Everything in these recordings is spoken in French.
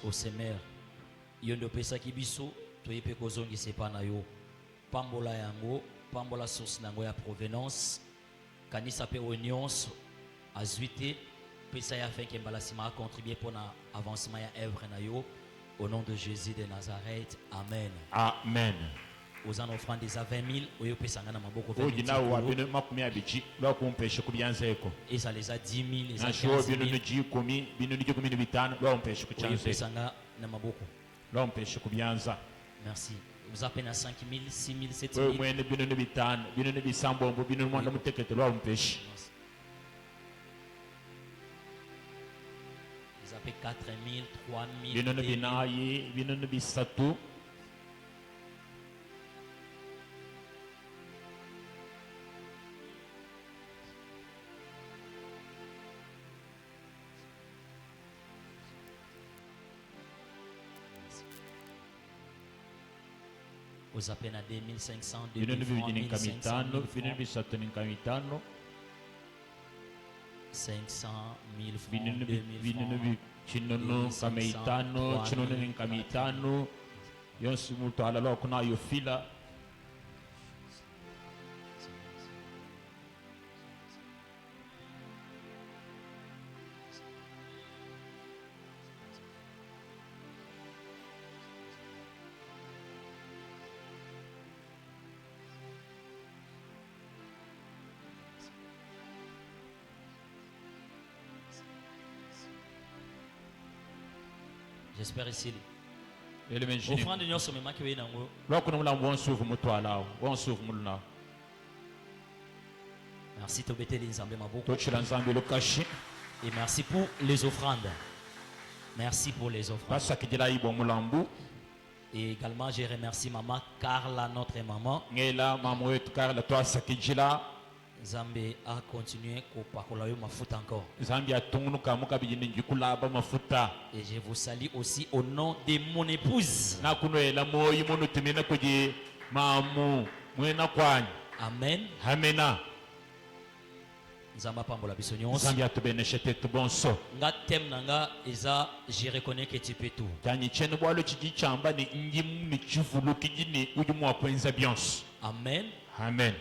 au semer. Yondo pesa kibiso, toyepe kozongi sepa na yo. Pambola yango, pambola source nango ya provenance. Kanisa pe onions, azuite, pesa ya fin kembalasima a contribué pour na avancement ya œuvre na yo. Au nom de Jésus de Nazareth, Amen. Amen. Aux en offrant des 20 000, oyo pesanga na maboko 20 000. Et ça les a 10 000, les a 15 000. Oyo pesanga na maboko. Merci. Vous appelez à 5 000, 6 000, 7 000. Vous appelez 4 000, 3 000, 2 000. Vous appelez à 2500, 2000 francs, 1500, 500 000 francs, 2000 francs. J'espère ici. Offrande nyonso mema ki we nango. Merci tobeteli nzambe maboko. Et merci pour les offrandes. Merci pour les offrandes. Et également je remercie maman Carla, notre maman. Zambé a continué kopakola yo mafuta encore. Et je vous salue aussi au nom de mon épouse. Amen. Amen. Zamba pambola biso nyonso. Nga tem nanga eza je reconnais que tu peux tout. Amen. Amen.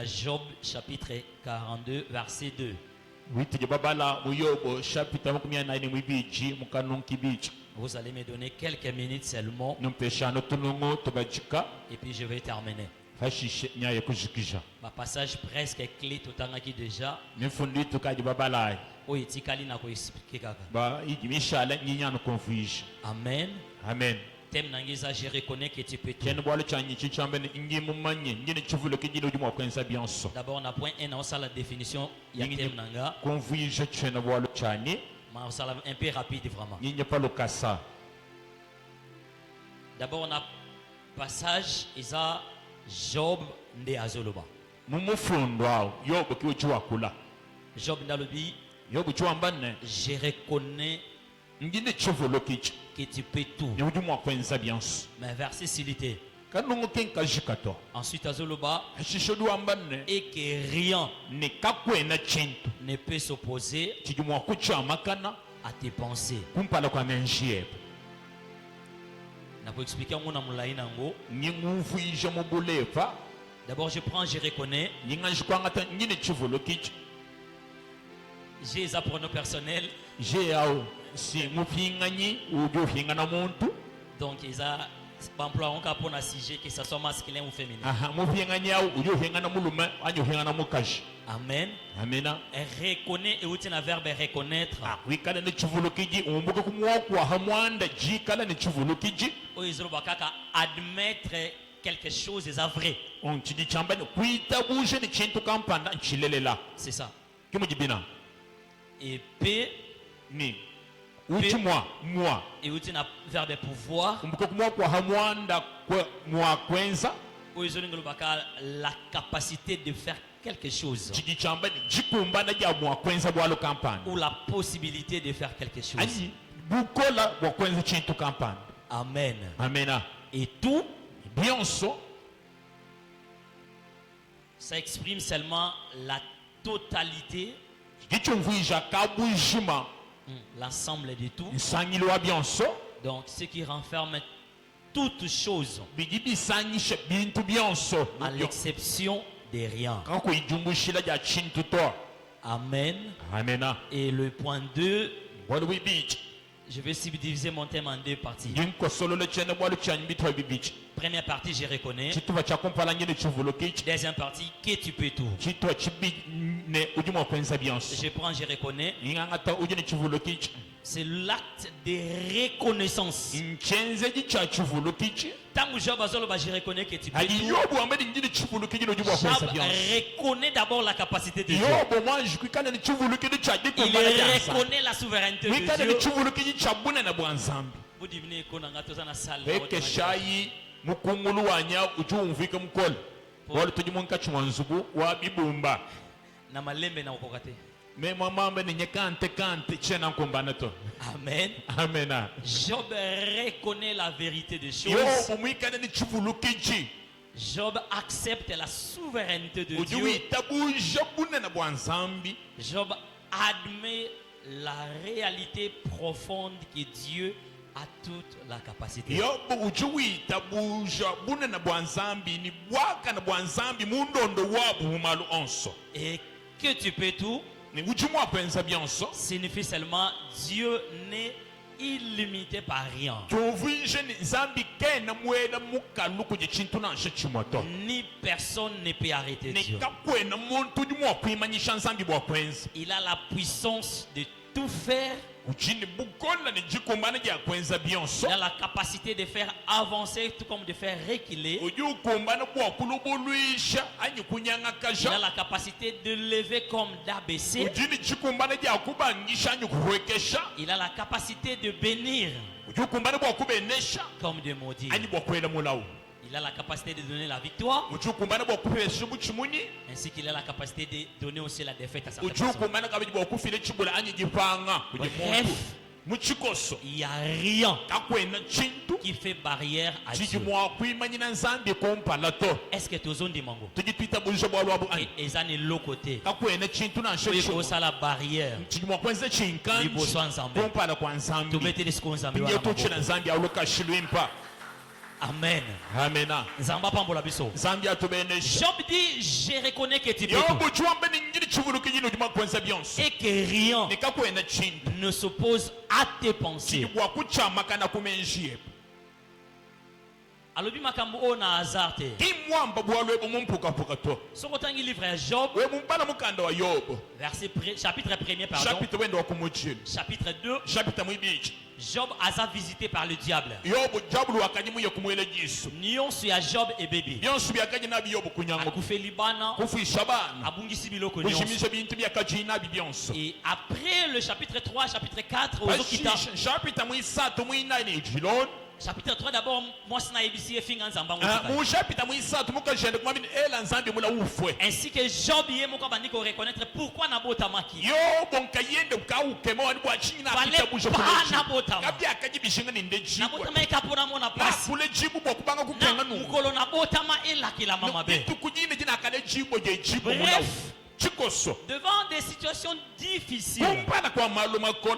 Job chapitre 42 verset 2. Vous allez me donner quelques minutes seulement. Et puis je vais terminer. Ma passage presque clé tout qui déjà. Amen. Amen. Je reconnais que tu peux tout. D'abord, on a point la définition. Il y a un peu rapide vraiment. D'abord, on a passage Isa Job nde azoloba. Job ndalobi. Je reconnais que tu peux tout. Mais verset silité. Ensuite azoloba et que rien ne peut s'opposer à tes pensées. D'abord je prends, je reconnais. J'ai un pronom personnel. Donc ils ont emploi on cap pour un sujet que ça soit masculin ou féminin. Amen. Amen. Reconnaît et outil un verbe reconnaître. Admettre quelque chose est vrai. C'est ça. Et P moi et outil un verbe pouvoir. La capacité de faire quelque chose ou la possibilité de faire quelque chose. Amen. Amen. Et tout bien so, ça exprime seulement la totalité l'ensemble de tout. nsangilwa byonso Donc, ce qui renferme toutes choses, bigi bisanyisha bintu byonso à l'exception de rien. kakuyijumbushila lya kintu to. Amen. Amena. Et le point 2, waliwo bibiki je vais subdiviser mon thème en deux parties. nginkosolola kyene bwali kyanyu bitwa bibiki Première partie, je reconnais. kituba kyakumpala nyine kivulo kiki Deuxième partie, que tu peux tout. kitwa kibi ne ujimu okwenza byonso Je prends, je reconnais. ingangata ujine kivulo kiki C'est l'acte de reconnaissance. nkyenze kya kivulo kiki Tant que Job azoloba, je reconnais que tu peux ali tout. yobu amedi njini kivulo kiki nojimu okwenza Job byonso reconnaît d'abord la capacité de Dieu. yobu mwanji kwikana ni kivulo kiki kya Il dikumpala byansa reconnaît la souveraineté de kwikana ni Dieu. kivulo kiki kya bunene bwa nzambi Vous divinez qu'on a tous en salle. eke shayi mukungulu wanya uchiumvike mukole wali tujimunka chimwanzugu wa bibumba Na malembe na ukokate. me mwamambe ninye kante chena nkumbana to. Amen. Amena. Job reconnaît la vérité des Yo choses. umwikane ni chivulu kiji Job accepte la souveraineté de uji Dieu. witabuja bunene bwa nzambi Job admet la réalité profonde que Dieu a toute la capacité. yobu uji witabuja bunene bwa nzambi ni bwakana bwa nzambi mundondo wabu humalu onso Et que tu peux tout ni uji mwakwenza byonso signifie seulement Dieu n'est illimité par rien. tuvinje ni nzambi kena mwela mukalu kuje chintu nanshe chimoto Ni personne ne peut arrêter Dieu. nikakwena muntu uji mwakwimanyisha nzambi bwakwenza Il a la puissance de tout faire. uchini bukola ni jikumbana jakwenza byonso Il a la capacité de faire avancer tout comme de faire reculer. uji ukumbana bwakulubulwisha anyi Il a kunyang'akasha la capacité de lever comme d'abaisser. ujini jikumbana jakubangisha anyi kuhwekesha Il a la capacité de bénir uji ukumbana bwakubenesha comme de maudire. anyi bwakwela mulawu Il a la capacité de donner la victoire, uji ukumbana bwakupesha buchimunyi ainsi qu'il a la capacité de donner aussi la défaite à sa uji personne. ukumbana kabiji bwakufile chibula anyi jipanga uji Bref, muntu muchikoso il n'y a rien kakwena chintu qui fait barrière à chiji Dieu. mwakwimanyina nzambi kumpala to Est-ce que tu as dit mango? tujitwita bulisha bwalwabu anyi Et ça n'est l'autre côté. kakwena chintu nanshe Oui, chimu pour ça la barrière. chiji mwakwenza chinkanji Liboso nzambe. kumpala kwa nzambi Tu mettez les secondes nzambe pinye wana tuchila maboko. nzambi auluka shilwimpa Amen. amena Nzamba pambola biso. nzambi atubenesha Job dit, je reconnais que tu peux yobu tout. chiwambe ni njiri chivulu kijino jimakwenza byonso Et que rien nikakwena chintu ne s'oppose à tes pensées. chiji bwakuchamakana kumenjiye Alobi makambo o na hasard te. imwamba bwalwebo mumpukapuka to Soko tangi livre ya Job, wemumpala mukanda wa yobu chapitre 1er, pardon. chapitre wendo wakumujila Chapitre 2, chapitre mwibiki Job asa visité par le diable. yobu jabulu wakanyimuye kumwele jisu Nyonso ya Job et bébé. byonso byakaji nabi yobu kunyango Akufe libana, kufisha bana abungisi biloko nyonso. kushimisha bintu byakaji nabi byonso Et après le chapitre 3, chapitre 4, ozokita. chapitre mwisatu mwinane ijiloni Chapitre 3 d'abord, moi sina ebisi efinga nzamba mu chapitre mwisatu mukajende kumwamini ela nzambi mula ufwe ainsi que Job yé moko bandi ko reconnaître pourquoi nabotamaki. yobo nkayende ukawukema wani bwachinyi Fallait napitabuja pas nabotama. kabya akajibishinga ninde jibwe Nabotama ekapona mona pasi. kule jibu bwakubanga kukenga Na nu mukolo nabotama elakila mama be. bitu kujine jina akale jibu je jibu Bref. mula chikoso Devant des situations difficiles, kumpana kwa maluma kon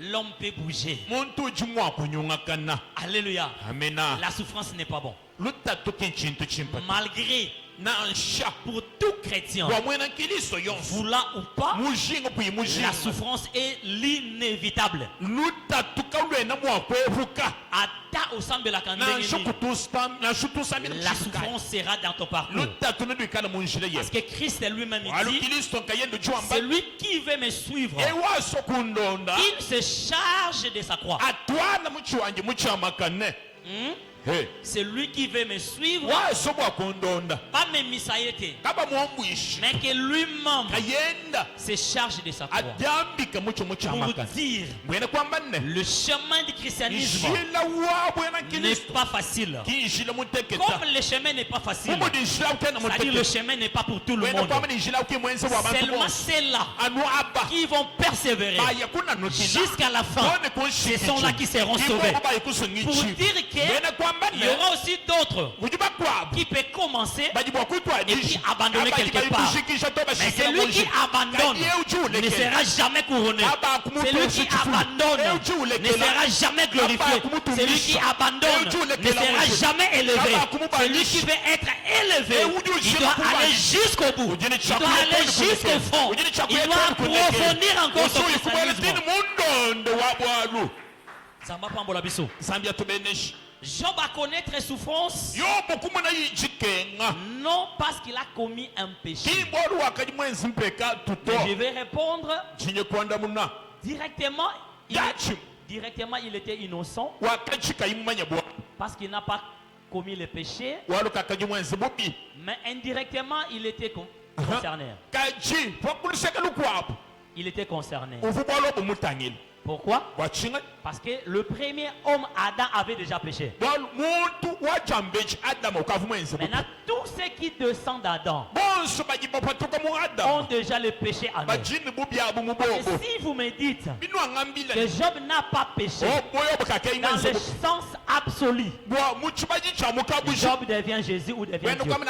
l'homme peut bouger. muntu jimwa kunyungakana Alléluia. amena La souffrance n'est pas bon. lutatu kintu chimpa Malgré, na nsha pour tout chrétien, wa mwena kiliso yonso voulant ou pas, mujingo puyi la mujingo souffrance est l'inévitable. lutatu kalwena mwakwevuka Ata osambelaka na ndenge nini, nshukutusamina la souffrance sera dans ton parcours. lutatu nedwikala munjira ye Parce que Christ lui-même il walu dit, kilisto nkayendo juwamba celui qui veut me suivre, ewaso kundonda il se charge de sa croix. atwana muchiwanje muchamakane Hmm? Hey. Celui qui veut me suivre, waso bwakundonda pas me misayete, kaba muombwishi mais que lui-même kayenda se charge de sa croix. ajambika mucho Pour muchamakane dire, mwene kwamba nne le chemin du christianisme njila wabwe na n'est kilisto pas facile. kinjila muteketa Comme le chemin n'est pas facile, mumudi njila ukena c'est-à-dire le muteketa chemin n'est pas pour tout le mwene monde. kwamba ni njila ukimwenze wabantu Seulement bonse ceux-là anu aba qui vont persévérer bayakuna nutina jusqu'à la fin, bone ce sont là qui seront sauvés. Pour dire que Il y aura aussi d'autres qui peuvent commencer et puis abandonner quelque part. Mais celui qui abandonne ne sera jamais couronné. Celui qui abandonne ne sera jamais glorifié. Celui qui abandonne ne sera jamais élevé. Celui qui veut être élevé, il doit aller jusqu'au bout. Il doit aller jusqu'au fond. Il doit approfondir encore son christianisme. Job a connu très souffrance. Non parce qu'il a commis un péché. Mais je vais répondre directement. Directement, il était innocent parce qu'il n'a pas commis le péché. Mais indirectement, il était concerné. Il était concerné. Pourquoi? Parce que le premier homme, Adam, avait déjà péché. Maintenant, tous ceux qui descendent d'Adam ont déjà le péché en eux. Et si vous me dites que Job n'a pas péché dans le sens absolu, Job devient Jésus ou devient Dieu. Comme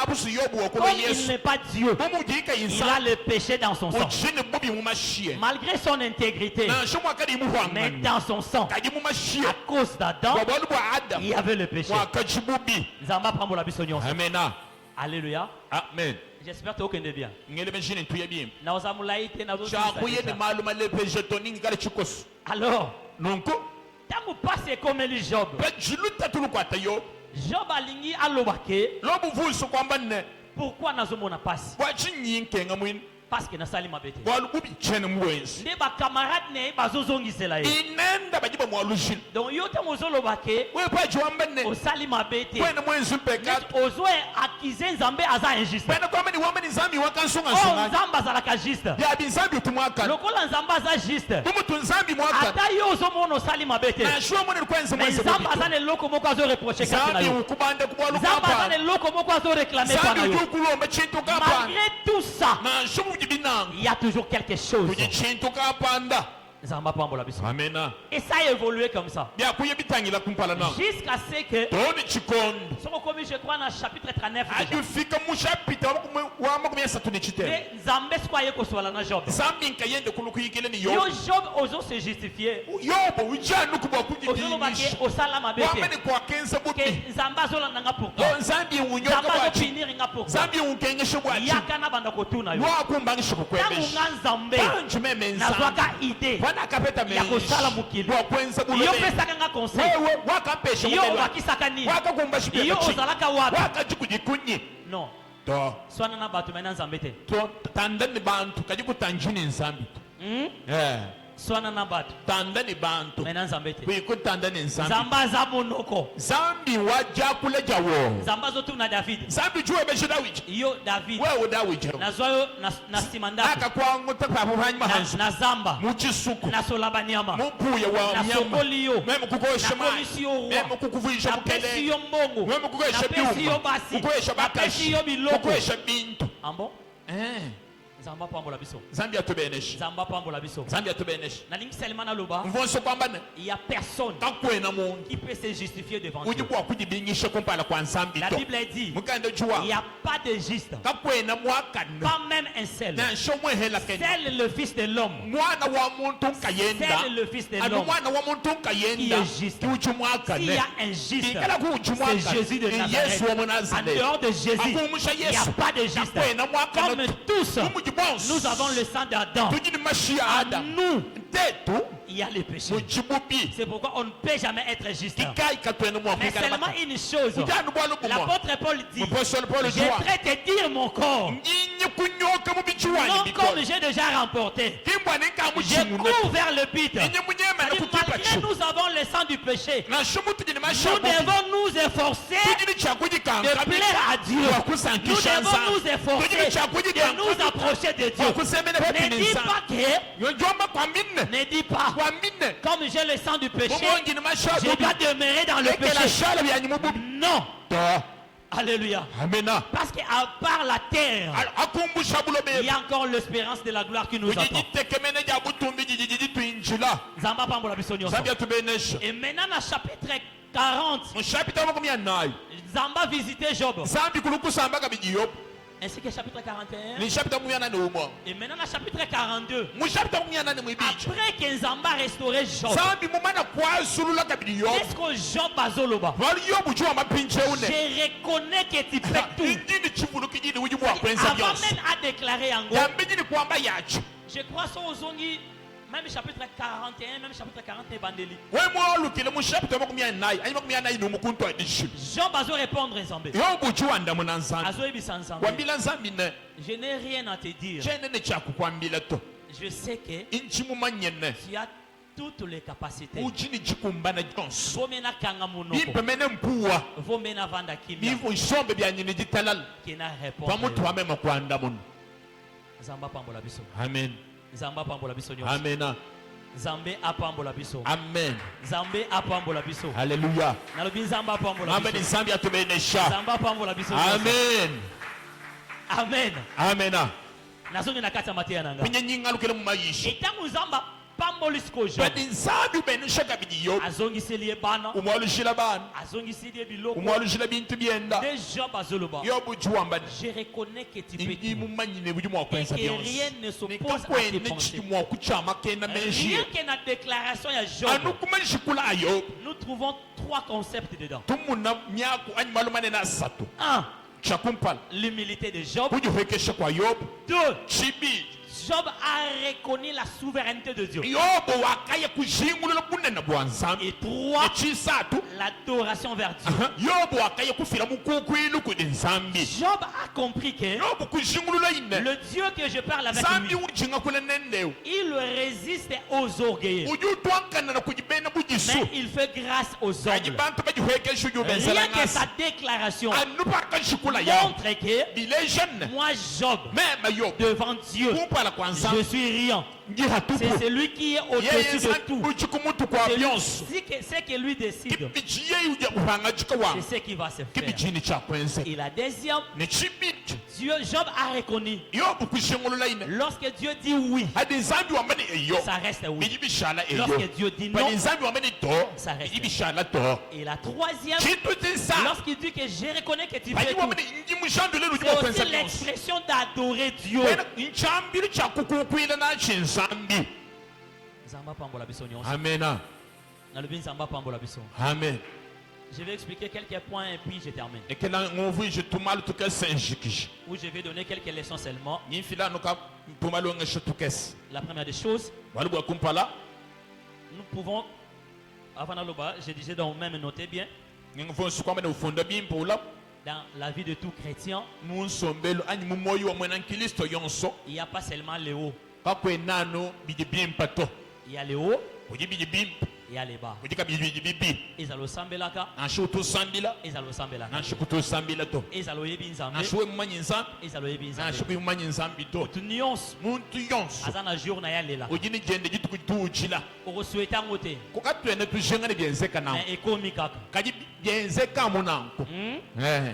il n'est pas Dieu, il a le péché dans son sang. Malgré son intégrité, mais dans son sang, à cause d'Adam, il y avait le péché. Amen. Alléluia. Amen. J'espère que vous connaissez bien. Alors, tant vous passez comme le Job, Job a ligné à l'obake. Pourquoi nous avons pas? Parce que na sali mabete. Ne ba camarade ne ba zozongi sela ye. Donc yote mozolo bake. O sali mabete. Ozo accuser Nzambe aza injuste. Oh Nzamba za la juste. Lokola Nzamba aza juste. Ata yo ozo mono sali mabete. Mais Nzamba aza ne loko moko azo reprocher kana yo. Nzamba aza ne loko moko azo réclamer kana yo. Malgré tout ça, il y a toujours quelque chose. Amen. Et ça a évolué comme ça. Jusqu'à ce que, je crois, dans le chapitre 39, Job osait se justifier. Ya kosala mukili iyo pesaka nga conseil iyo wakisaka nini iyo ozalaka wapi non swana na batu mena nzambe te tandani bantu kaji kutanjini nzambi swana na batu tandani bantu mena nzambe te kuikutandani nzambi zamba za monoko zambi wajakule jawo zamba zotu na David zambi juwe beje David iyo David wewe David na zwayo na simandaka akakwangu takwapo hanyuma hanzu na zamba muchisuku na solabanyama mumpuye wa na sokoliyo meme kukoesha mai meme kukuvuisha mukele pesiyo mbongo meme kukoesha pesiyo basi kukoesha bakashi pesiyo biloko kukoesha bintu ambo Zamba pambola biso. Zambia tubeneshi. Zamba pambola biso. Zambia tubeneshi. Na lingi selimana loba. Mvonso kwambane. Il y a personne qui peut se justifier devant Dieu. La Bible dit il n'y a pas de juste. Pas même un seul. Seul le Fils de l'homme. Seul le Fils de l'homme qui est juste. S'il y a un juste, c'est Jésus de Nazareth. En dehors de Jésus, il n'y a pas de juste. Comme tous, nous avons le sang d'Adam. En nous, il y a le péché. C'est pourquoi on ne peut jamais être juste. Mais seulement une chose. L'apôtre Paul dit, je traite de dire mon corps. Non comme j'ai déjà remporté. Je cours vers le but. Malgré nous avons le sang du péché, nous devons nous efforcer de plaire à Dieu. Nous devons nous efforcer de nous approcher de Dieu. Ne dis pas que, ne dis pas, comme j'ai le sang du péché, je dois demeurer dans le péché. Non. Alléluia. Amen. Parce qu'à part la terre, il y a encore l'espérance de la gloire qui nous attend. Et maintenant, dans le chapitre 40, mu chapitre 40 Zamba visitait Job. nzambi kulukusambaka bidi yobu Ainsi que chapitre 41. ni chapitre 40 umo Et maintenant, le chapitre 42. mu chapitre 40 mwibiji Après que Zamba a restauré Job, nzambi mumana kwasululaka bidi yobu est-ce que Job Azoloba? vali yobu juwa mapinche une Je reconnais que tu peux tout. indini chivulu kijini ujibu wa kwenza Avant byonse même à déclarer en gros, yambijini kwamba yacho je crois ça aux ongi, même chapitre 41, même chapitre 40 et Bandeli. wemwolukile mu chapitre 40 anyi 40 numukuntu adishulu Job a répondre Zambé. yobu juwa ndamu na nzambi Azo ebisa Nzambe. kwambila nzambi ne Je n'ai rien à te dire. chenene chakukwambila to Je sais que inchimumanyene tu as toutes les capacités. ujini chikumbana jonse Vomena kanga monoko. bimpemene mpuwa Vomena vanda kimia. bivu isombe byanyini jitalala Qui n'a pamutu répondu. wamema kwanda muno Zamba pambola biso. amen Zamba pambola biso nyonso. amena Zambe apambola biso. amen Zambe apambola biso. haleluya Nalobi Zamba apambola amen biso. nzambi atumenesha Zamba apambola biso. nyonso. amen Amen. amena Nazongi na kati ya mateya nanga. pinye nyingalukile mu mayisha Etango Zamba pamboli siko Job. badi nzambi ubeneshaka bidi yobu Azongiseli ebana. umwalushila bana Azongiseli ebiloko. umwalushila bintu byenda De Job azoloba. yobu juwambani Je reconnais que tu peux ingi tout. mumanyine buji mwakwenza Et que byonse rien ne s'oppose à tes nikakwene pensées. chiti mwakuchama kena menji Rien que la déclaration ya Job, anukumanishikula yobu nous trouvons trois concepts dedans. tumuna myaku anyimalumane na asatu Un, chakumpala l'humilité de Job. kujihwekesha kwa yobu Deux, chibi Job a reconnu la souveraineté de Dieu. yobu wakaye kuzhingulula bunene bwa nzambi Et trois, echisatu l'adoration vers Dieu. yobu wakaye kufira mukukwinu kudi nzambi Job a compris que yobu kuzhingulula ine le Dieu que je parle avec nzambi lui, ujinga kule nendewu il résiste aux orgueilleux, uji utwankanana kujibena bujisu mais il fait grâce aux aji humbles. bantu bajihwekesha uji ubenzela Rien que ngasi sa déclaration anupakashikula yabu montre que bilejene moi, Job, mema yobu devant Dieu, kumpala kwa je nzambi suis rien. ngihatupu C'est celui qui est yeye au-dessus de nzambi tout. uji kumutu kwa C'est byonso ce que lui décide. kipiji yeyi uja uhangajika wangu C'est ce qui va se faire. kipijini chakwenze Et la deuxième, nechibitu Dieu, Job a reconnu. yobu kuzhingulula ine Lorsque Dieu dit oui, hadi nzambi wambani eyo ça reste oui. biji bishala eyo Lorsque Dieu dit non, badi nzambi wambani to ça reste. biji bishala to Et la troisième, chintu tisa lorsqu'il dit que je reconnais que tu fais badi tout, wambani nji mushandule luji c'est mokwenza aussi byonse l'expression d'adorer Dieu. wena nchambili chakukukwila nachi nzambi Nzamba pambola biso nyonso. amena Nalobi nzamba pambola biso. amen Je vais expliquer quelques points et puis je termine. ekela nguvuje tumali tukese njikisha Où je vais donner quelques leçons seulement. nyimfila nuka tumali ngesho tukese La première des choses, walibwa kumpala nous pouvons, avant d'aloba, je disais donc même noter bien, ngivonsu kwamene ufunda bimpula dans la vie de tout chrétien, munsombelo anyi mumoyi wa mwena nkilisto yonso il n'y a pas seulement les hauts. kakwenano biji bimpato Il y a les hauts, uji biji bimpa il y a les bas. ujika biji bibi Ezalo sambelaka, nanshi utusambila ezalo sambelaka. nanshi kutusambila to Ezalo yebi nzambe, nanshi we mumanyi nzambi ezalo yebi nanshi nzambe. kumanyi nzambi to Tout nuance, muntu yonso azana jour na yalela. ujini jende jitukujila Oko souhaita ngote, kukatwene tujengane byenzeka nawo mais ekomi kaka. kaji byenzeka munanko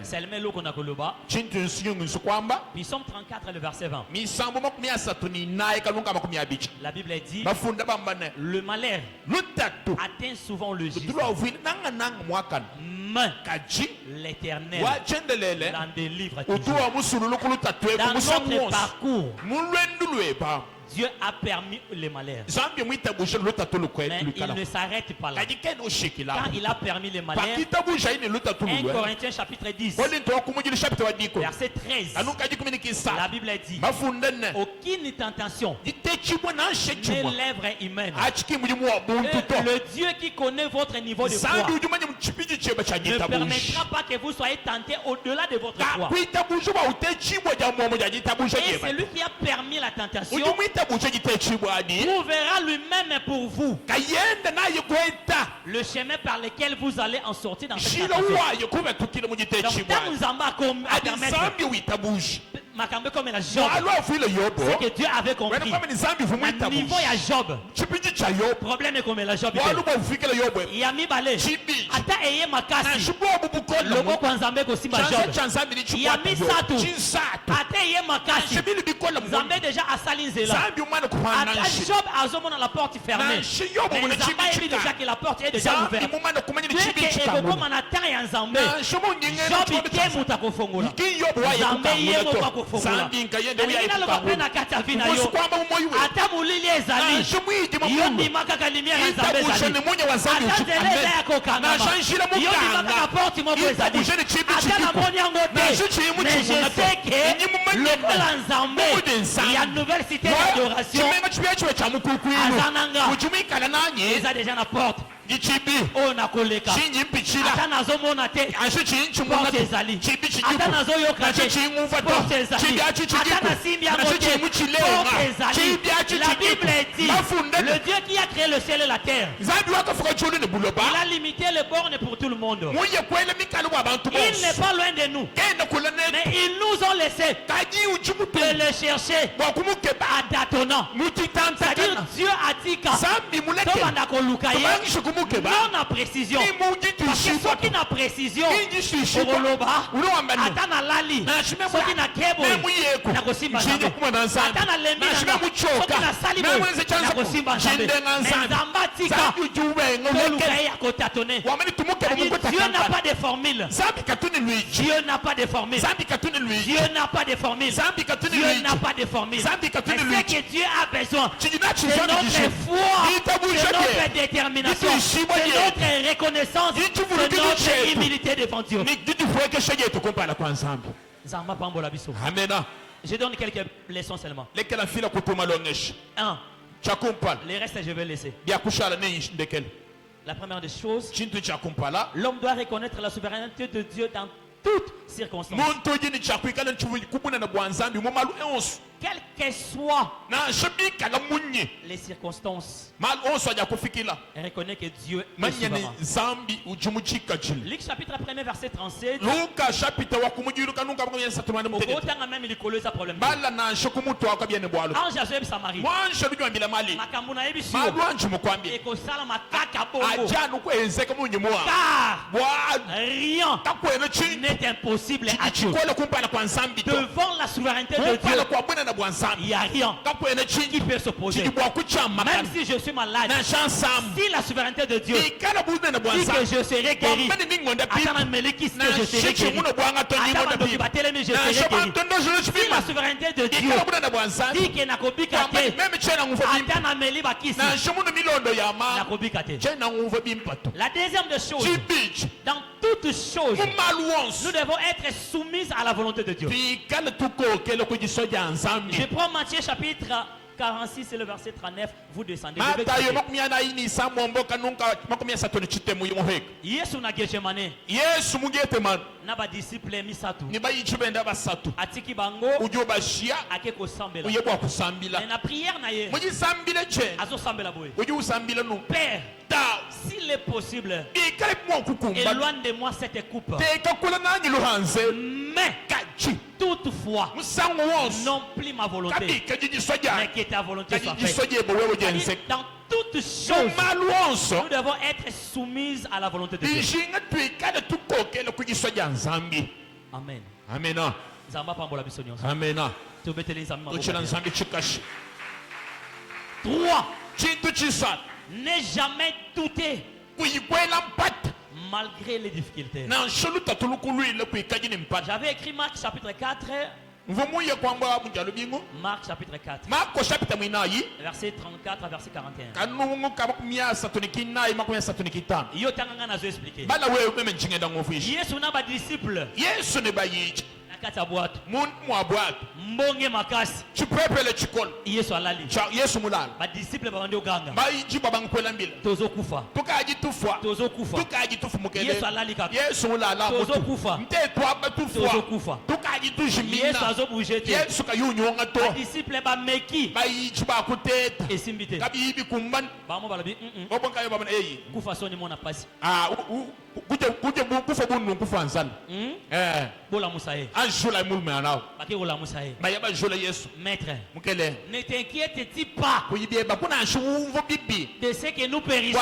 Seulement loko na koloba. chintu nsiyungu kwamba Puis Somme 34, le verset 20. misambo 34 kalunga 20 La Bible dit, bafunda bambane le malheur lutatu atteint souvent le juste. tulwavile nanga mwakana Mais kaji l'Éternel wachendelele l'en délivre toujours. utuwa musululu kulutatu Dans eku notre musamwonsi parcours, mulwendu lweba Dieu a permis le malheur. zambia mwitabusha lutatu Mais il lukala ne s'arrête pas là. kaji kene ushikila Quand il a permis le malheur, pakitabusha ine lutatu 1 lulwe Corinthiens chapitre 10, kolinto wakumujili chapita wadiko verset 13, anu kaji kumini la kisa Bible dit, mafundene aucune tentation itechimwe nanshe n'est chimwa lèvre humaine. achiki mulimu wa buntu Que to le Dieu qui connaît votre niveau de foi zambi ujumanye muchipiji cheba cha ne jitabushi permettra pas que vous soyez tentés au-delà de votre foi. kakuitabusha wa utechimwe ja mwomo ja jitabusha Et jeba celui qui a permis la tentation ujumwitabusha jitechimwe adi trouvera lui-même pour vous kayenda naye kweta le chemin par lequel vous allez en sortir dans cette shilo tentation. wayo kuba tukile mu Donc, jitechimwe tant nous en bas à adi permettre zambi witabusha Makambe comme la Job, walo afile yobo c'est que Dieu avait wena compris. kama ni zambi Au niveau vumwitabusha ya Job, chipiji cha yobo problème est comme la Job. walo bafikile yobo Il y a mis balé. chibiji Ata eye makasi. nashibobu bukola Logo kwa nzambe ko simba chanza Job. cha nzambi ni Il y a mis chikwata satu. chinsatu Ata eye makasi. shibili bikola Nzambe déjà asali nzela. zambi umwana Ata kuhananshi Job azomona la porte fermée. nanshi yobo Mais muna Nzambe a dit déjà chibichika que la porte est déjà zambi ouverte. mumwana kumanya ni Dès chibichi que ekokoma na temps ya nzambe job ke mutu akofongola nzambe ye moko akofongola nalingi naloba mpe na kati ya vi na yo ata molili ezali yo ndima kaka lumière ya nzambe ezali ata nzela eza ya kokangama yo ndima kaka porte moko ezali ata namoni yango te mais je sais que lokola nzambe ya nouvelle cité d'adoration aza nanga eza déjà na porte oyo nakoleka ata nazomona te porte ezali ata nazoyoka te porte ezali ata nasimbi yango te porte ezali la Bible dit le Dieu qui a créé le ciel et la terre il a limité les bornes pour tout le monde il n'est pas loin de nous mais ils nous ont laissé de le chercher à tâtonnant c'est-à-dire Dieu a dit quand tobanda koluka ye non à précision parce que soki na précision okoloba ata na lali soki na kebo na kosimba nzambe ata na lembi soki na sali na kosimba nzambe nzambe atika toluka ye ya kotatone Dieu n'a pas de formule Dieu n'a pas de formule Dieu n'a pas de formule Dieu n'a pas de formule mais ce que Dieu a besoin c'est notre foi c'est notre détermination c'est notre reconnaissance c'est notre humilité devant Dieu Nzamba pambola biso je donne quelques leçons seulement 1 les restes je vais laisser la première des choses l'homme doit reconnaître la souveraineté de Dieu dans toutes circonstances quelles que soient les circonstances reconnaît que Dieu est souverain. Luc chapitre 1 verset 37 même il colle sa problème ange azoyebi Samarie makambo na yebi sio ekosala makaka bongo car rien n'est impossible à Dieu devant la souveraineté de Dieu il n'y a rien qui peut s'opposer même si je suis malade si la souveraineté de Dieu dit que je serai guéri attends mais que je serai guéri attends je serai guéri si la souveraineté de Dieu dit que nakobika te attends meli bakisi nakobika te la deuxième des choses dans toutes choses nous devons être soumises à la volonté de Dieu je prends Matthieu chapitre 46 et le verset 39 vous descendez Yesu na Getsemane na ba disciple misatu atiki bango ake kosambela na prière na ye azo sambela boye Père s'il est possible éloigne de moi cette coupe mais toutefois non plus ma volonté mais que ta volonté soit faite dans toutes choses nous devons être soumises à la volonté de Dieu Amen Zamba pambola biso nyonso Amen tobetele nzambe maboko 3 ne jamais douter malgré les difficultés j'avais écrit Marc chapitre 4 Marc chapitre 4 verset 34 à verset 41 yo tanganga nazo expliquer Yesu na ba disciple na kati ya boîte mbonge makasi Yesu alali ba disciple babandi oganga tozokufa Yesu alali kaka tozokufa Yesu azobouge te ba disciple bameki esimbi te bamo balobi kufa soni mona pasi bola musaye baki bola musaye maître ne t'inquiète pas de ce que nous périssons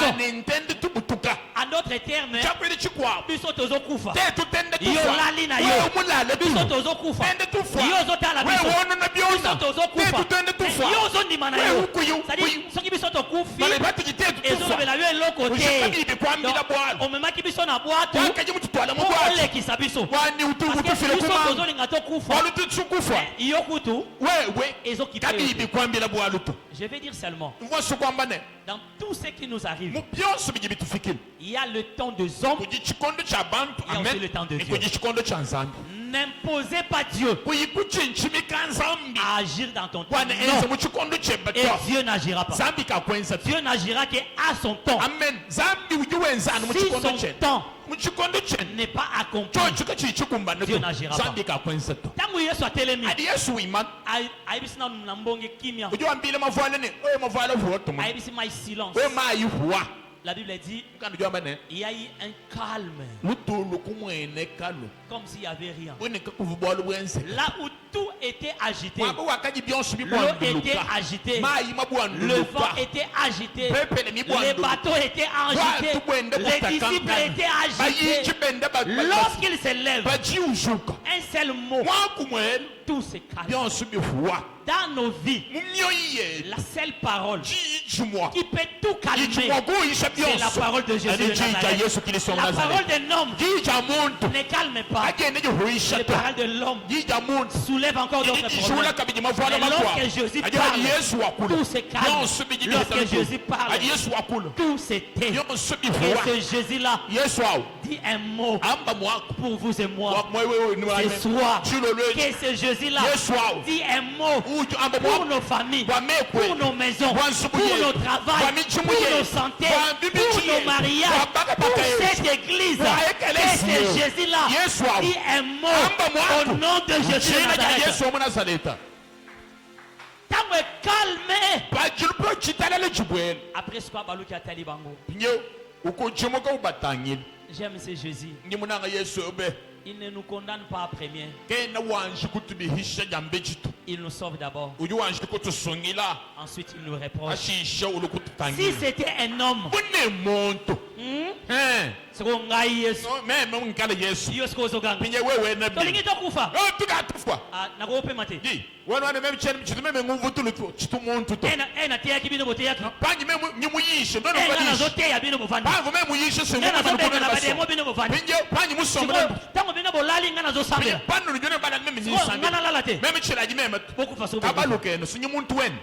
en d'autres termes biso tozokufa yo lali na yo biso tozokufa yo ozotala biso tozokufa yo ozondima na yo c'est-à-dire soki biso tokufi balibati kitetu tufa ezolobela yo eloko te ushakabide kwambila bwalo omemaki biso na bwato wakaje mututwala mu bwalo olekisa biso wani utufile biso kumanga tozolinga tokufa walutukufa yo kutu wewe ezokipe kabide kwambila bwalo tu je vais dire seulement ngoso kwambane dans tout ce qui nous arrive mu byonso bije bitufikile il y a le temps de hommes kuji chikondo cha bantu Il y a aussi amen le temps de Dieu. kuji chikondo cha nzambi n'imposez pas Dieu kuyikuchinchimika nzambi à agir dans ton temps wana enze non mu chikondo et chebato Dieu n'agira pas zambi kakwenza tu Dieu n'agira qu'à son temps amen zambi ujiwenzana mu si chikondo son che temps mu chikondo che n'est pas accompli chochika chichikumbana Dieu tu n'agira pas. zambi kakwenza tu ntango yesu atelemi adi yesu iman ayebisi nanu na mbonge kimia ujiwambile mavala ne oyo mavala vuoto mu ayebisi mai silence oyo mayi vuwa la Bible dit kandi jwambane il y a eu un calme lutulu kumwene kalo comme s'il n'y avait rien bwene kakuvubwalo bwenze là où tout était agité mwabo wakaji byonso l'eau était bibwanduluka agitée mayi le mabwanduluka vent était agité pepele les mibwandu bateaux étaient agités les disciples étaient agités bayinji bende lorsqu'il se lève bajiuzuka un seul mot mwakumwene tout se calme byonso bivuwa dans nos vies mu myoyi yetu la seule parole jijimwa qui peut tout calmer jijimwa kuyisha c'est la byonso parole de Jésus ani de jija Nazareth yesu kristo la parole nazareti d'un homme jija muntu ne calme pas agende jihuyisha les ta paroles de l'homme jija muntu soulèvent encore d'autres ijishula problèmes kabiji mavala mais makwa lorsque Jésus agira parle ni yesu wakula tout se calme byonso biji lorsque Jésus parle adi yesu wakula tout se tait byonso et bivuwa ce Jésus là yesu awo dit un mot amba mwako pour vous et moi mwewewe ce soir chilo lwe que ce Jésus là yesu awo dit un mot uju amba pour mwako nos familles bwamekwe pour nos maisons, bwansubuye pour nos travails, pour nos santé, pour nos mariages, pour cette église. Et c'est Jésus-là dit un mot au nom de Jésus de Nazareth. yesu omunazareta Tango est calme. bajilupo chitalale chibwele Après ce quoi, Balouki a tali bango. nye ukujimuka ubatangile J'aime ce Jésus. ngimunanga yesu obe Il ne nous condamne pas à premier. kena wanji kutubihisha jambe chitu Il nous sauve d'abord. uju wanji kutusungila Ensuite, il nous reproche. ashisha Si ulukututangile c'était un homme, bune muntu c'est qu'on gagne Yesu. meme ngikale yesu Yo ce qu'on gagne. pinye wewe nabi Tolingi tokufa. tukatufwa Ah, nagope mate. di wana meme chene chitu meme nguvutulu chitu muntu to Ena teya kibino boteyaki. panji meme nyimuyishe ndono Ena badishe nazoteya bino bovandi. pangu meme muyishe Nga nazobenga na bademo singu bino bovandi. pinye panji musombe Tango bino bolali nga nazosambela. panu njone bana meme Nga nisambe nalala te. meme chilaji meme Bokufa so bokufa. kabalukeno sinye muntu wenu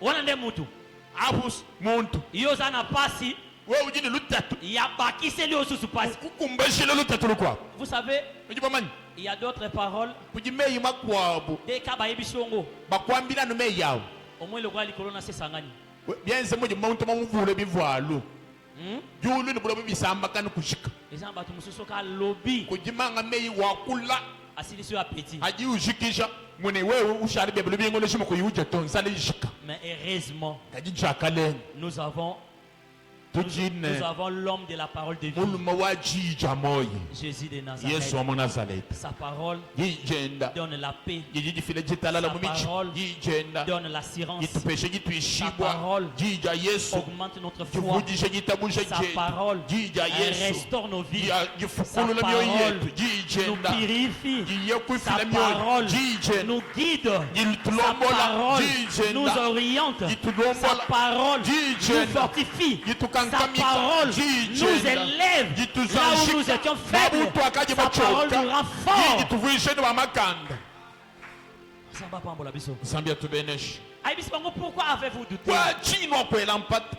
Wana nde mutu. abus muntu Yo zana pasi wewe ujini lutatu ya bakiseli osusu pasi. kukumbeshile lutatu lukwa Vous savez, ujibamanyi il y a d'autres paroles. kujimeyi makwabo Dès kaba yebishongo. bakwambila no meyi yawo Au moins le roi likolo na sesangani. byenze moje muntu mamuvule bivalo julu ni bulo bisamba kan kushika Eza batu mususu ka lobby. kujimanga meyi wakula Asili sur appétit. aji ushikisha mwene wewe ushari bebelo bingole shimo kuyuja tonsa lishika Mais heureusement, aji jakale nous avons tujine l'homme de la parole de vie. muluma wajija moyi Jésus de yesu Nazareth. wa munazareta Sa parole yijenda donne la paix, yijifile jitalala Sa mumichi parole yijenda donne l'assurance, yitupeshe Sa yitwishibwa parole jija yesu augmente notre foi. jivujishe jitabushe Sa parole jija yesu restaure nos vies. Sa jifukulula myoyo parole yetu nous jijenda purifie. jiye Sa kwifila parole myoyo jijenda nous guide. Sa jitulombola parole nous jijenda oriente. Sa jitulombola parole nous jijenda fortifie. Sa jitukankamika parole nous jijenda élève là où jituzanshika nous étions faibles. mabutu akaje Sa parole nous machoka rend forts. jituvuyisheni wamakanda Samba pambola biso. nzambi atubeneshe Ayebisi bango, pourquoi avez-vous douté? kwachinwa kwela mpata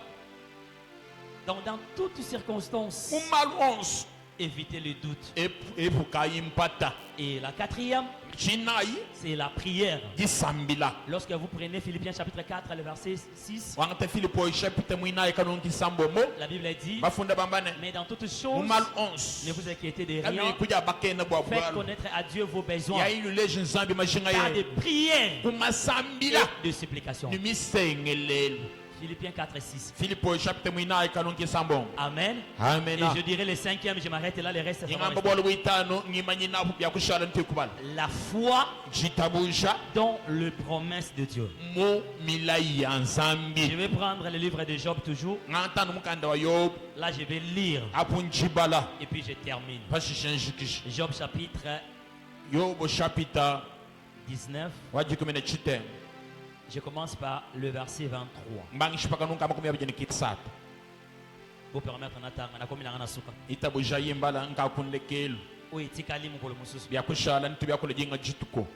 Donc dans toutes circonstances, mumalu onso évitez le doute. epukayi mpata Et la quatrième, chinayi c'est la prière. jisambila Lorsque vous prenez Philippiens chapitre 4, le verset 6, wangata filipo ishapita mwinayi kanonkisambomo la Bible dit, bafunda bambane mais dans toutes choses, mumalu onso ne vous inquiétez de kami rien, kuja bakena bwa faites bwalo connaître à Dieu vos besoins yayiluleje nzambi mashinga par des ye prières kumasambila et de supplications. ni misengelelo Philippiens 4 et 6. filipo ishapita mwinayi kanonkisambomo Amen. Et amena je dirais le cinquième, je m'arrête là, le reste ça va ingamba rester. bwalo bwitano ngimanyi napo byakushala ntikubala La foi jitabusha dans le promesse de Dieu. mu milayi ya Je nzambi vais prendre le livre de Job toujours. ngantano mukanda wa yobu Là, je vais lire apo njibala et puis je termine. pashishenjikisha Job chapitre yobu shapita 19, wajikumi na chitemo Je commence par le verset 23. mbangishipaka nunka makumi abiri nikitsatu Pour permettre natanga na komi na suka. itabuja yimbala nkakunlekelu O etikali mukolo mususu. byakushala nitu byakulejinga jituko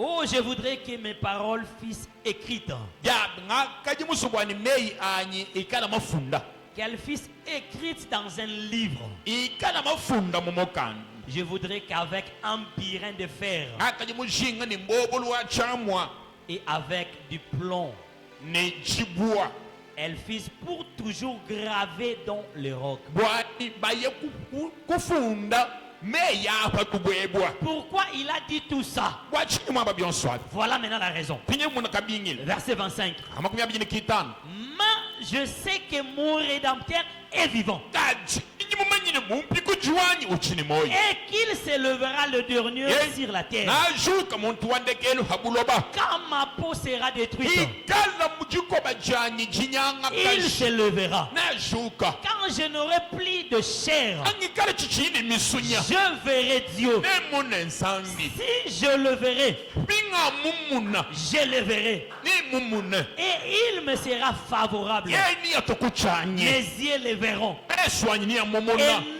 Oh, je voudrais que mes paroles fussent écrites. bya ngakaji musubwani mei anyi ikala mafunda Qu'elles fussent écrites dans un livre. ikala mafunda mumokani Je voudrais qu'avec un birin de fer ngakaji mujinga ni mbobolo wa chamwa et avec du plomb, ne jibwa elles fussent pour toujours gravées dans le roc. bwani baye kufunda mei apa kubwebwa Pourquoi il a dit tout ça? bwachini mwamba byonswali Voilà maintenant la raison. pinye muna kabingile Verset 25. amakumi abiri nikitano Mais je sais que mon Rédempteur est vivant kaji mumanyine mumpiko juwanyi uchini moyo et qu'il se lèvera le dernier sur la terre. najuka muntu wandekelu habuloba Quand ma peau sera détruite, ikala mujikoba janyi jinyanga il kaji se lèvera. najuka Quand je n'aurai plus de chair, angikala chichini misunya je verrai Dieu. nemuna ensambi Si je le verrai, binga mumuna je le verrai. ni mumuna Et il me sera favorable. yeni yatokuchanye Mes yeux le verront. eswanyi ni ya Et mumuna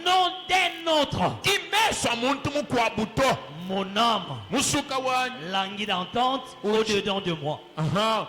non d'un autre. imeswa muntu mukwabuto Mon âme musuka wanyi languit d'entente au-dedans de moi. aha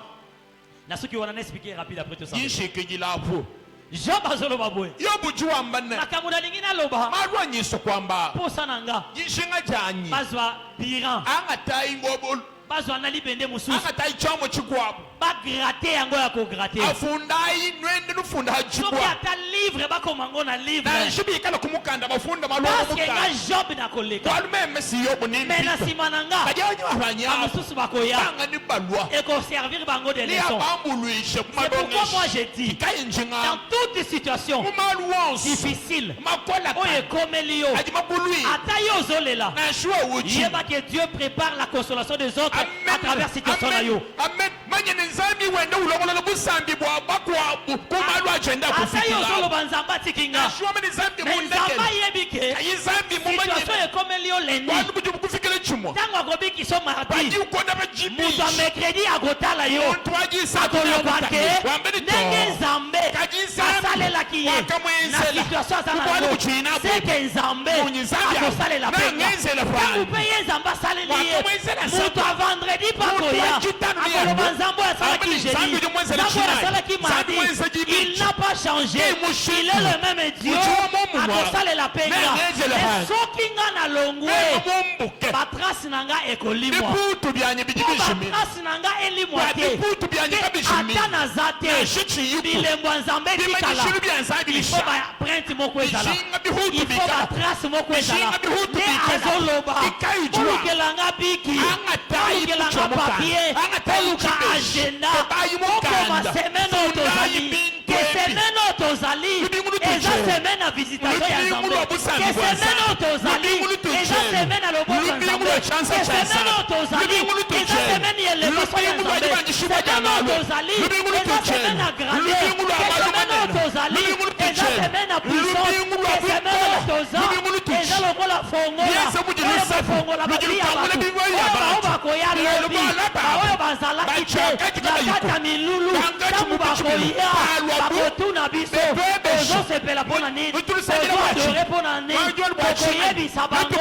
Nasuki wana expliquer rapide après tout ça. yishikejilapo Job azoloba boye. yobujuwambane Makambo na lingi naloba. malwanyiso kwamba Posa nanga. yishinga janyi Bazwa biran. angatayi ngobolo Bazwa na libende mususu. angatayi chamo chikwabo Ba gratter yango ya ko gratter. afundayi nwende nufunda Soki hachibwa ata livre bakoma ngo na livre. nashibikala kumukanda bafunda Parce que nga malwamukanda Job na koleka. walumeme siyobo Mais na nimpito sima nanga. kajanyi wabanyabo Bamususu bakoya. banga ni balwa Et qu'on servir bango de ni leçons. abambulwishe C'est pourquoi moi j'ai dit, dans kayinjinga toute situation kumalwonsi difficile, makola oye komeli yo, aji mabului ata yo ozolela, nashuwa uchi yeba que Dieu prépare la consolation des autres à travers cette situation na yo. amen manyene nzambi wende ulongolola busambi bwa bakwabu kumalwa agenda Ata yo kufikila ozoloba nzamba tikinga, nashuwa mani nzambi mais nzamba mundeke yebi ke ayi nzambi situation mumanyene ekomeli yo lendi, wandu bujubu kufikile chimwa ntango akobiki so mardi, baji ukonda mutu bajibi amekredi akotala yo, muntu aji akoloba ke wambeni ndenge nzambe Kaji nzambe asalelaki ye na wakamwenzela situation aza na kubali yango, kuchina c'est que nzambe Munyi nzambe akosalela penga. nangenzela Ntango fani mpe ye nzambe asaleli ye wakamwenzela mutu saba a vendredi Mutu pakoya akitanu akoloba yango. nzambe oyo asalaki Abeli nzambe jeudi, oyo mwenzela nzambe oyo chinai. asalaki mardi, Nzambe mwenzela il dimanche. n'a pas changé, Mushiku. il est le même Dieu, Mutu wa Mungu mwa. akosalela penga. Nangenzela Mais fani. soki nga na longwe mumbuke batrace na nga ekolimwa, biputu byanye po bijibishimi batrace na nga elimwa te, biputu byanye te kabishimi ata naza te nashikiyuku bilembo ya nzambe etikala. bimanyishiri byanzambi Il faut bisha baprinte moko ezala, bishinga bihutu il faut bikala batrace moko ezala, Bishinga bihutu nde bikala. azoloba Bikayijwa. olukelanga biki, Angatayi olukelanga mucho papier, mukanda. Angatayi oluka chibeshi. agenda, Obayi okoma mukanda. semaine oyo Fundayi tozali, bintu ke ebi. semaine oyo tozali Lubingu eza lutuje. semaine ya visitation ya Lubingu nzambe, lwa busambi ke bwa semaine oyo nzambe. tozali Lubingu lutuje. eza semaine ya loboko ya Lubingu nzambe, lwa ke chansa cha semaine oyo nzambe. tozali Lubingu lutuje. eza semaine ya elevation ya Lubingu lwa nzambe, jibanjishibwa semaine oyo janalo. tozali Lubingu eza lutuje. semaine ya grandeur, Lubingu lwa ke semaine oyo malumanelo. tozali Lubingu lutuje. eza semaine ya puissance, Lubingu lwa ke semaine oyo bwikola. toza Lubingu lutuje. eza lokola fongola Yesu mujini oyo safu. bafongola Mujini babi ya tangula bato bivoyi ya oyo bao bato. bakoya Lelo lobi balaba. baoyo bazalaki te Bachakaki na kaka kati ya yuko. milulu Bangati ntango mubichi bakoya bilu. Balwa bu. bakotuna biso Bebebeshe. ozosepela mpo na nini, Utulisanyira wachi. ozodore mpo na nini, Wajua lwachi. okoyebisa bango Batu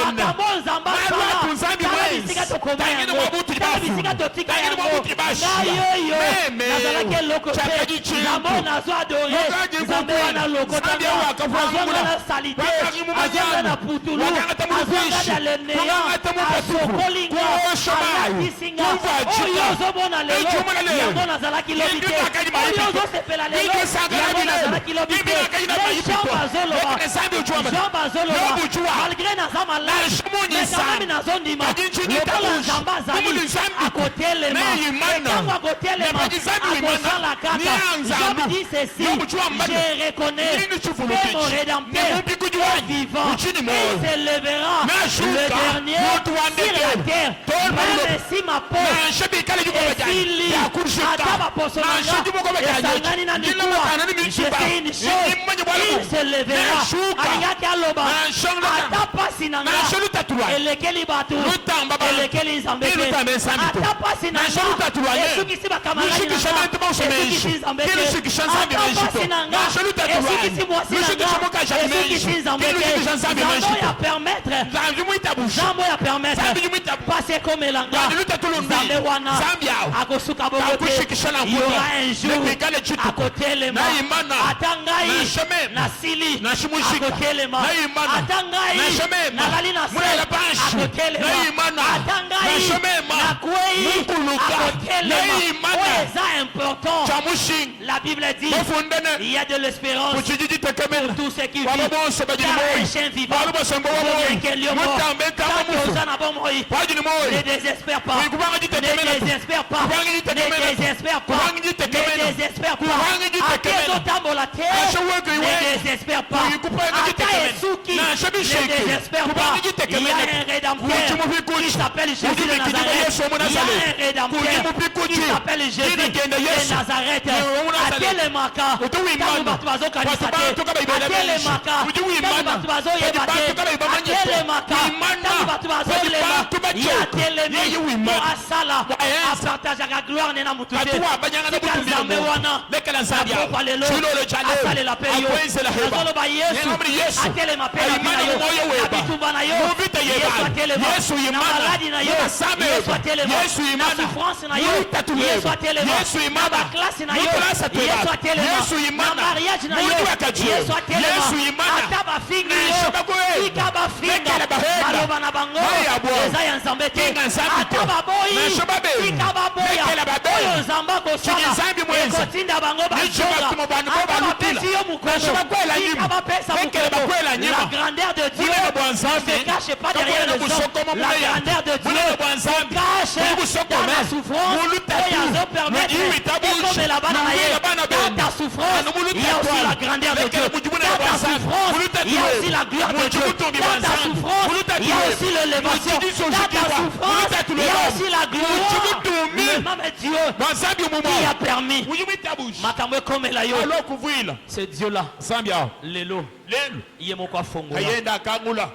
makambo nzambe Balwa asala tunzambi tala mwenzi. bisika tokoma Tangini yango, mwabuti tala bafu. bisika totika Tangini yango, mwabuti bashia. ngai oyo Meme. nazalaki eloko te Chakadi chintu. nzambe oyo nazo adore Wakati nzambe kukweli. wana Nzambe lokotanga awo akavua azonga mula. na salite Wakati mumanyano. azonga na putulu Wakati azonga mulufishi. na leneya Wakati mupatufu. asokolinga Kuosha mayo. alakisinga Kuvajika. oyo ozomona lelo Ejuma na lelo. yango nazalaki lobi te, Yingi nakali oyo maipiko. ozosepela lelo Yingi sangala yango bilelo. nazalaki lobi Yingi te. nakali na Mais maipiko. Jean bazoloba Yingi nzambi ujua mana. Jean bazoloba Yobu ujua. malgré naza malade Nashimunyi mais quand même sana. nazondima Kadinchini lokola tabushi. nzambe azali Kumuli nzambi. akotelema Neyi mana. ntango akotelema Nebaji nzambi wimana. akosala kaka Nianza Job anu. dit ceci, Yobu ujua mbana. je reconnais Nini chufulu que kichi. mon rédempteur Nemupi kujua. est vivant, Uchini il moyo. se lèvera Nashuka. le dernier Mutu wandeke. sur la terre, Tol même malulo. si ma peau Nashabikala yuko bajani. esili Yakurushika. ata baposo na Nashaji muko nga bajani. esangani na Jila mikuwa, makana ni je michuba. sais une chose, Imanye bwala il mu. se lèvera Nashuka. alingaki aloba Nashonga. ata pasi na nga nasho lutatulwanya elekeli bato lutamba ba elekeli nzambe te lutamba ensambi te ata pasi na nasho nga lutatulwanya esukisi bakamangani na lushikisha nga bantu bose menshi esukisi nzambe te kilushikisha nzambi menshi ata pasi to na nga nasho lutatulwanya esukisi mwasi na lushikisha nga mukaja menshi esukisi nzambe te kilushikisha nzambi menshi nzambe to ya permettre nzambi muitabusha nzambe ya permettre nzambi muitabu pasi ekomela nga nzambi lutatulumbi nzambe wana nzambi awo akosuka bongo te akushikisha na il y aura un nkuta jour nekwikale chituko akotelema nayimana ata ngai nashemema nasili nashimushika akotelema nayimana ata ngai nashemema nalali na se mulala panshi akotelema nayimana ata ngai nashemema nakwei mukuluka akotelema nayimana oyo eza important chamushinga la Bible dit bafundene il y a de l'espérance kuchijiji tekemena pour tous ceux qui wabo vivent bose bagiri car un moyi chien vivant wabo basembo wamoyi mutambe kama tant que mufu oza na bomoi wajini ne moyi désespère pas kubanga ne jitekemena désespère pas kubanga jitekemena ne désespère pas kubanga jitekemena ne désespère pas kubanga jitekemena akezotambola te ashoweke ne iwe désespère pas kubanga ata jitekemena esuki nasho ne bisheke désespère pas kubanga il y a jitekemena un rédempteur kuchimupikuchi qui s'appelle Jésus de Kujimikijimo Nazareth Yesu il wa y a Nazareth. un rédempteur Kujimupikuchi. qui s'appelle Jésus Jinagenda Yesu. de Nazareth Ni wa Nazareth. atelemaka Utuwimana. ntango bato bazokanisa Bato te bantu kaba ibele benshi. atelemaka Utuwimana. ntango bato bazoyeba Bato bantu kaba te ibamanye te. atelemaka Wimana. ntango bato Bato bazolema bantu bachoka. ye atelemi Yeye wimana. po asala Waenza. apartageaka gloire ne na mutu te katuwa abanyanga na tika butumbira nzambe mu wana lekela nzambi yawe apokwa lelo chilolo cha leo asalela pe yo akwenzela heba nazoloba yesu Nyenga muri Yesu atelema pe na ayimana bina yo mu moyo na weba bitumba na yo muvita yesu yeba atelema Yesu na yimana maladi na yo Yasame yesu yeba. atelema Yesu na yimana souffrance na yo Muitatu yesu yeba. atelema Yesu na yimana baklasi na yo Muklasa teba. yesu atelema Yesu na yimana mariage na yo Mundu wakajiyo. yesu atelema Yesu yimana ata bafingi Nesho yo bakoyeba. tika bafinga Lekela bahenda. maloba na bango Mai ya bwa. eza ya nzambe te Kinga nzambi ata te. baboyi Nesho babeli. tika baboya Lekela babeli. oyo nzambe akosala Chini nzambi mwenza. ekotinda bango Nicho batuma bantu bo ata balutila. bapesi yo mokongo Nesho bakwela tika nyima. bapesa Lekela mokongo bakwela nyima. la grandeur de Dieu Munene bwa nzambi. ne se cache pas Kakwela derrière les busokoma hommes la muneya. grandeur de Dieu Munene bwa nzambi. se cache Muli busokoma. dans la souffrance Mulu tatu. oyo azopermettre Mujiwi tabushi. ekomela bana na ye Mulu bana dans benu. ta souffrance Anu mulu il y a aussi tatu. la grandeur de Dieu Lekela mujibune dans bwa ta nzambi. souffrance Mulu tatu. il y a aussi la gloire de Dieu Mujibutumbi bwa dans ta nzambi. souffrance Mulu tatu. il y a aussi l'élévation Mujidiso dans ta shikiwa. Mulu souffrance tatu il y a lelo. aussi la gloire Mujibutumbi. le même Dieu nzambi qui a umumo permis uyumitabushi makambo ekomela yo alo kuvwila c'est Dieu là nzambi awo lelo lelo ye moko afongola ayenda akangula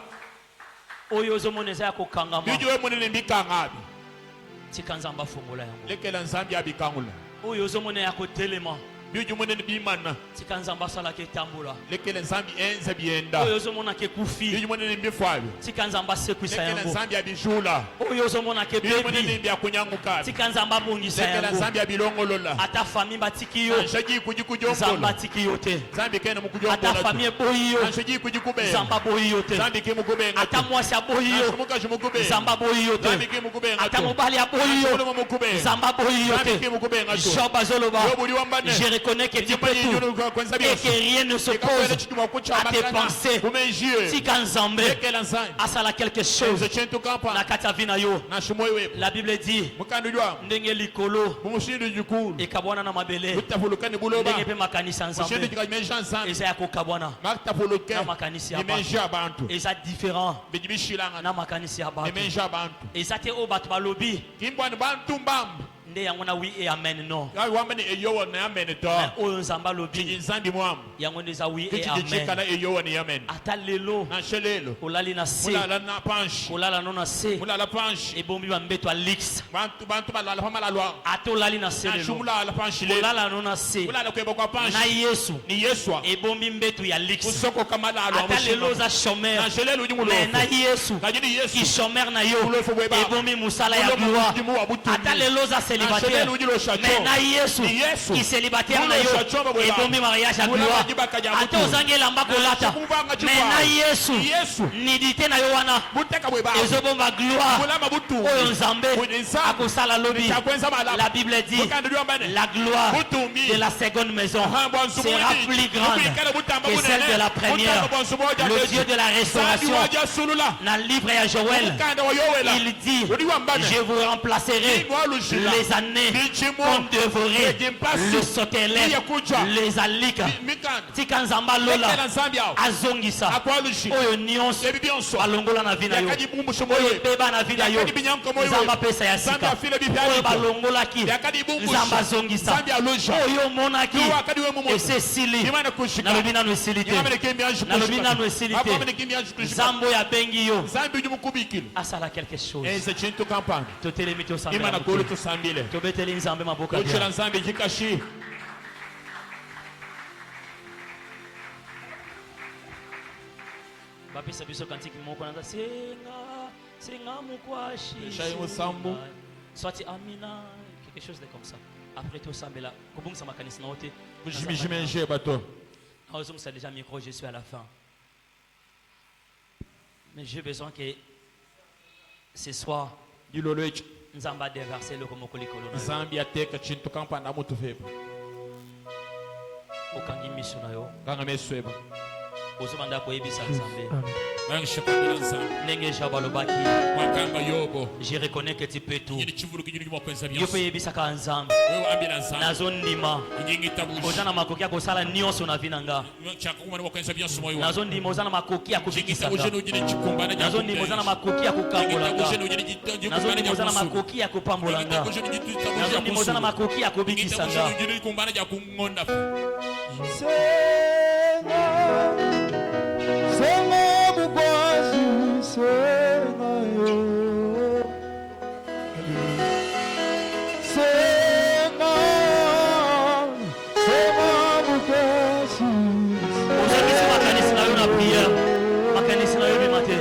oyo ozomona eza ya kokangama bijo munene mbikangabi tika nzambe afongola yango lekela nzambi abikangula oyo ozomona ya kotelema bijo munene bimana tika nzambe asalaka etambola lekela nzambi enza byenda oyo ozomonaka ekufi bijo munene mbifwabi tika nzambe asekwisa lekela yango nzambi abijula oyo ozomonaka bijo munene ebebi mbyakunyangukabi tika nzambe abongisa lekela yango nzambi abilongolola ata fami batiki yo anshaji nzambe kujikujombola atiki yo te nzambi kene ata mukujombola fami eboyi yo anshaji kujikubenga nzambe aboyi yo te nzambi kimukubenga ata mwasi aboyi yo ansumukaji mukubenga nzambe aboyi yo nzambi te kimukubenga ata mobali aboyi yo ansumulimu mukubenga nzambe aboyi yo nzambi te kimukubenga Job azoloba Yobu liwambane je reconnais que tu peux tout et que rien ne se pose à tes pensées tika nzambe asala quelque chose na kati ya vi na yo la Bible dit ndenge likolo ekabwana na mabele ndenge mpe makanisi ya nzambe eza ya kokabwana na makanisi ya bato eza différent na makanisi ya bato eza te oyo bato balobi nde yango na oui et amen non oyo nzambe alobi yango nde eza oui et amen ata lelo olali na se olala no na se ebombi bambeto ya lix ata olali na se lelo olala no na se na yesu ebombi mbeto ya lix ata lelo oza chômeur mais na yesu ki chômeur na yo ebombi mosala ya gloire ata lelo oza célibataire mais na yesu ki célibataire na yo ebombi mariage ya gloire ata ozangi elamba kolata mais na yesu nidité na yo wana ezobomba gloire oyo nzambe akosala lobi la Bible dit la gloire de la seconde maison sera plus grande que celle de la première. Le Dieu de la restauration dans le livre à Joël il dit je vous remplacerai les les années Bichimo. qu'on devrait Egimpasi. le sauteler, Iyakuja. les alika. Mikana. Tika nzamba lola Lekela nzambi awo. azongisa Akwalushi. oyo nyonso Ebi byonso. balongola na vie na yo, Yakadibumbusha oyo moyo. ebeba na vie na yo, Yakadi binyanko moyo. nzamba pesa ya Nzambi sika afile bibi oyo aliko. balongolaki Yakadibumbusha. nzamba azongisa Nzambi alusha. oyo omonaki Yo akadiwe mumoto. esesili Imana kushika. nalobi nano esili te, Imana kimbi anju kushika. nalobi nano esili te. Imana kimbi anju kushika. nzambe oyo abengi yo Nzambi uju mukubikilo. asala quelque chose. Eze chintu kampani. totelemi tosambela Imana kulu motu. tusambile. tobeteli nzambe maboka Kuchira bia. nzambi jikashi. bapesa biso kantiki moko naza senga mukwashi Shai musambu. swati amina quelque chose de comme ça. Après tosambela kobungisa makanisi na ote Kujimijimenje bato. ça déjà micro, je suis à la fin. Mais j'ai besoin que ce soir Dilolwechi. nzamba déverser le komoko likolo na Nzambi ateka chintu kampani amutu feba. okangi miso na yo Kanga mesweba. ozobanda koyebisa nzambe Nangishakabila nzambi. ndenge ja balobaki Wakamba yobo. je reconnais que tu peux tout Nyini chivuru kinyini kimokwenza yo byoso. mpe yebisaka nzambe Wewe ambila nzambi. nazondima Nyingi tabushi. oza na makoki ya kosala nyonso na vi na nga Chakuma wakwenza byoso moyo. nazondima oza na makoki ya Nyingi kobikisanga tabushe nujini chikumbana ja. nazondima oza na makoki ya kokambolanga nazondima oza na makoki ya kopambolanga nazondima oza na makoki ya kobikisanga Senga mukwashi senga yo Senga mukwashi ozangisi makanisi na yo na priere makanisi na yo bima te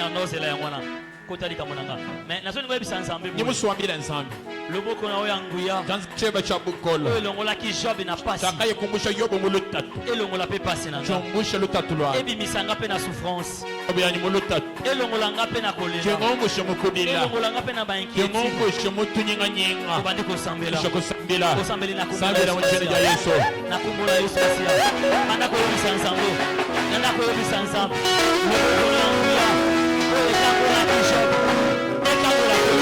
na nozela yango wana kota likambo nanga mais nazoni koyebisa nzambe nimusuwambira nzambi loboko na oyo anguya chanza cheba cha oyo bukolo elongolaki jobe na pasi takayekumbusha yobu mu lutatu elongola mpe pasi na nga chombushe lutatu lwa ebimisanga mpe na souffrance obyanyi mu lutatu elongolanga mpe na kolela kengombushe mu kubila elongolanga mpe na bainquiétude kengombushe mu tunyinganyinga obandi kosambela bushe kusambila osambeli na sambila mu jina lya yesu na kombo na yesu masiya banda koyebisa nzambe nanda koyebisa nzambe loboko na anguya oyo ekangolaki jobe ekangolaki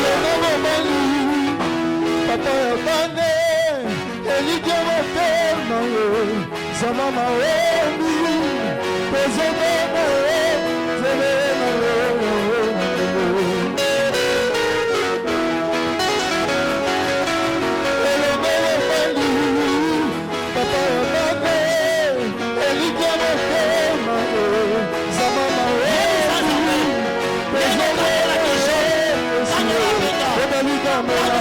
Papa yabane eligya motema yo zama maombi pezeme na yo zeme na yo elomele mali papa yabane eligya motema yo zama maombi pezeme na yo ebelika mela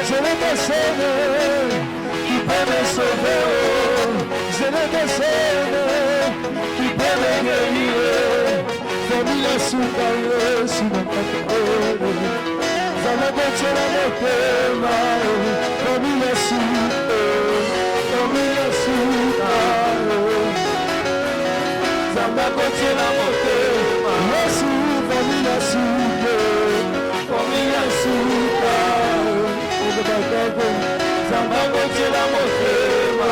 Je l'ai décédé, qui peut me sauver. Je l'ai décédé, qui peut me guérir. Famille soukaye, si mon papa. Zama goche la motema, famille soukaye, famille soukaye. Zama goche la motema, Yesu, famille soukaye. Famille soukaye, zama goche la motema.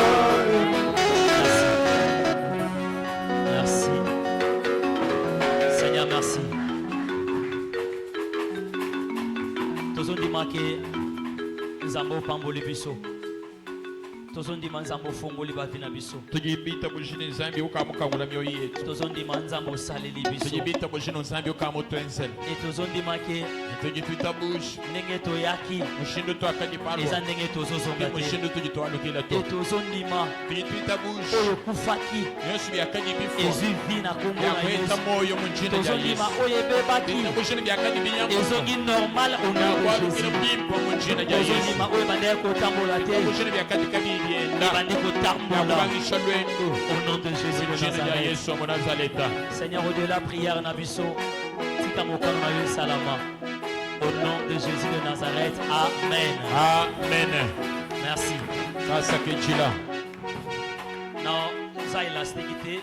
Merci. Seigneur, merci. Tozondima ke nzambe opamboli biso. Tozondima nzambe ofongoli bavi na biso. tujibita bujini nzambi ukamukangula myoyo yetu Tozondima nzambe osaleli biso. tujibita bujini nzambi ukamutwenzela Tozondima ke tujitwita bushi ndenge toyaki mushindu twakadiparwa eza ndenge tozozonga te. mushindu tujitwalukila to Tozondima tujitwita bushi oyo okufaki yesu byakadi bifo ezwi vi na kombo na yakweta Yesu. moyo mu jina lya Tozondima yesu oyo ebebaki bina bushini byakadi binyamuka ezongi normal au nom de yakwalukila Jésus. bimpo mu jina lya yesu Tozondima oyo ebandaki kotambola te bushini byakadi kabibyenda ebandi kotambola yakubangisha lwendo au nom de Jésus mu de jina lya Nazareth. yesu omunazaleta Seigneur, au-delà prière na biso tika mokano na yo salama au nom de Jésus de Nazareth. Amen. amen Merci. sasa kejila Na za élastique